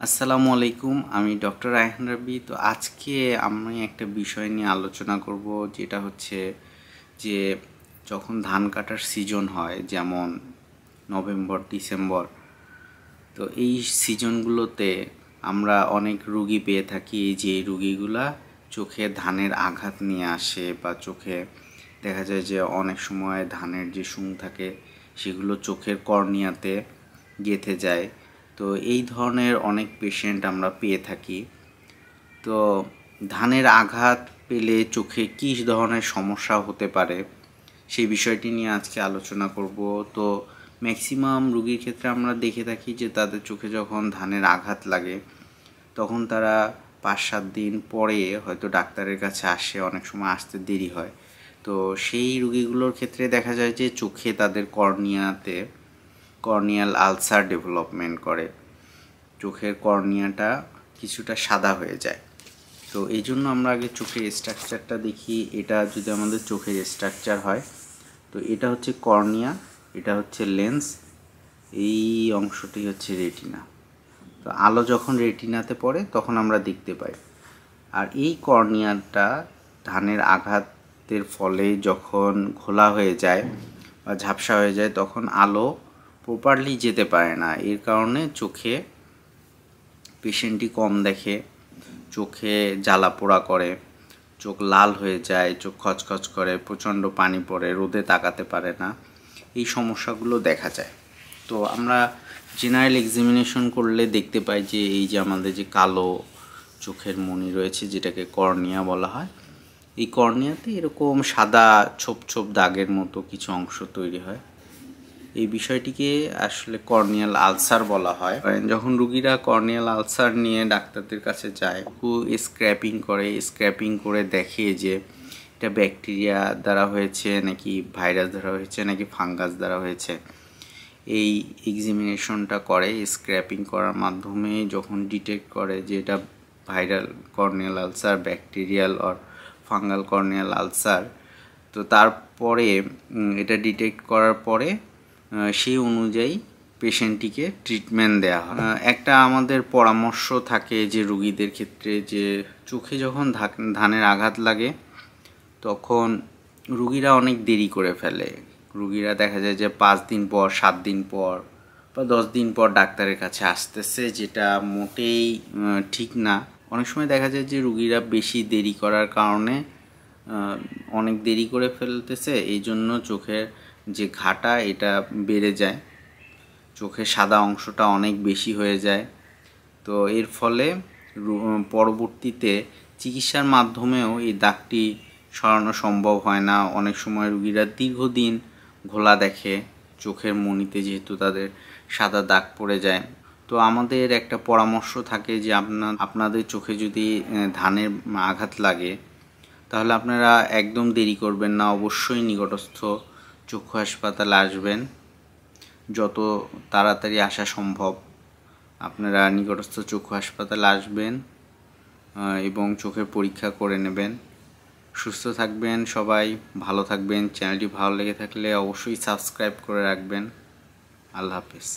আসসালামু আলাইকুম, আমি ডক্টর রায়হান রাব্বি। তো আজকে আমি একটা বিষয় নিয়ে আলোচনা করব, যেটা হচ্ছে যে যখন ধান কাটার সিজন হয়, যেমন নভেম্বর, ডিসেম্বর। তো এই সিজনগুলোতে আমরা অনেক রুগী পেয়ে থাকি, যে রুগীগুলা চোখে ধানের আঘাত নিয়ে আসে, বা চোখে দেখা যায় যে অনেক সময় ধানের যে শুং থাকে সেগুলো চোখের কর্নিয়াতে গেঁথে যায়। তো এই ধরনের অনেক পেশেন্ট আমরা পেয়ে থাকি। তো ধানের আঘাত পেলে চোখে কী ধরনের সমস্যা হতে পারে সেই বিষয়টি নিয়ে আজকে আলোচনা করব। তো ম্যাক্সিমাম রুগীর ক্ষেত্রে আমরা দেখে থাকি যে তাদের চোখে যখন ধানের আঘাত লাগে তখন তারা 5-7 দিন পরে হয়তো ডাক্তারের কাছে আসে, অনেক সময় আসতে দেরি হয়। তো সেই রুগীগুলোর ক্ষেত্রে দেখা যায় যে চোখে তাদের কর্নিয়াল আলসার ডেভেলপমেন্ট করে, চোখের কর্নিয়াটা কিছুটা সাদা হয়ে যায়। তো এই জন্য আমরা আগে চোখের স্ট্রাকচারটা দেখি। এটা যদি আমাদের চোখের স্ট্রাকচার হয়, তো এটা হচ্ছে কর্নিয়া, এটা হচ্ছে লেন্স, এই অংশটি হচ্ছে রেটিনা। তো আলো যখন রেটিনাতে পড়ে তখন আমরা দেখতে পাই। আর এই কর্নিয়াটা ধানের আঘাতের ফলে যখন ঘোলা হয়ে যায় বা ঝাপসা হয়ে যায় তখন আলো প্রপারলি যেতে পারে না। এর কারণে চোখে পেশেন্টটি কম দেখে, চোখে জ্বালা পোড়া করে, চোখ লাল হয়ে যায়, চোখ খচখচ করে, প্রচণ্ড পানি পড়ে, রোদে তাকাতে পারে না, এই সমস্যাগুলো দেখা যায়। তো আমরা জেনারেল এক্সামিনেশন করলে দেখতে পাই যে এই যে আমাদের যে কালো চোখের মণি রয়েছে, যেটাকে কর্নিয়া বলা হয়, এই কর্নিয়াতে এরকম সাদা ছোপ ছোপ দাগের মতো কিছু অংশ তৈরি হয়। এই বিষয়টিকে আসলে কর্নিয়াল আলসার বলা হয়। যখন রুগীরা কর্নিয়াল আলসার নিয়ে ডাক্তারদের কাছে যায়, স্ক্র্যাপিং করে দেখে যে এটা ব্যাকটেরিয়া দ্বারা হয়েছে নাকি ভাইরাস দ্বারা হয়েছে নাকি ফাঙ্গাস দ্বারা হয়েছে। এই এক্সামিনেশনটা করে স্ক্র্যাপিং করার মাধ্যমে। যখন ডিটেক্ট করে যে এটা viral corneal ulcer, bacterial or fungal corneal ulcer, তো তারপরে এটা ডিটেক্ট করার পরে সেই অনুযায়ী পেশেন্টটিকে ট্রিটমেন্ট দেওয়া হয়। একটা আমাদের পরামর্শ থাকে যে রুগীদের ক্ষেত্রে, যে চোখে যখন ধানের আঘাত লাগে তখন রুগীরা অনেক দেরি করে ফেলে। রুগীরা দেখা যায় যে 5 দিন পর, 7 দিন পর বা 10 দিন পর ডাক্তারের কাছে আসতেছে, যেটা মোটেই ঠিক না। অনেক সময় দেখা যায় যে রুগীরা বেশি দেরি করার কারণে অনেক দেরি করে ফেলতেছে, এই জন্য চোখের যে ঘাটা এটা বেড়ে যায়, চোখের সাদা অংশটা অনেক বেশি হয়ে যায়। তো এর ফলে পরবর্তীতে চিকিৎসার মাধ্যমেও এই দাগটি সরানো সম্ভব হয় না। অনেক সময় রুগীরা দীর্ঘদিন ঘোলা দেখে চোখের মণিতে, যেহেতু তাদের সাদা দাগ পড়ে যায়। তো আমাদের একটা পরামর্শ থাকে যে আপনাদের চোখে যদি ধানের আঘাত লাগে তাহলে আপনারা একদম দেরি করবেন না, অবশ্যই নিকটস্থ চক্ষু হাসপাতালে আসবেন। যত তাড়াতাড়ি আসা সম্ভব আপনারা নিকটস্থ চক্ষু হাসপাতালে আসবেন এবং চোখের পরীক্ষা করে নেবেন। সুস্থ থাকবেন সবাই, ভালো থাকবেন। চ্যানেলটি ভালো লেগে থাকলে অবশ্যই সাবস্ক্রাইব করে রাখবেন। আল্লাহ হাফেজ।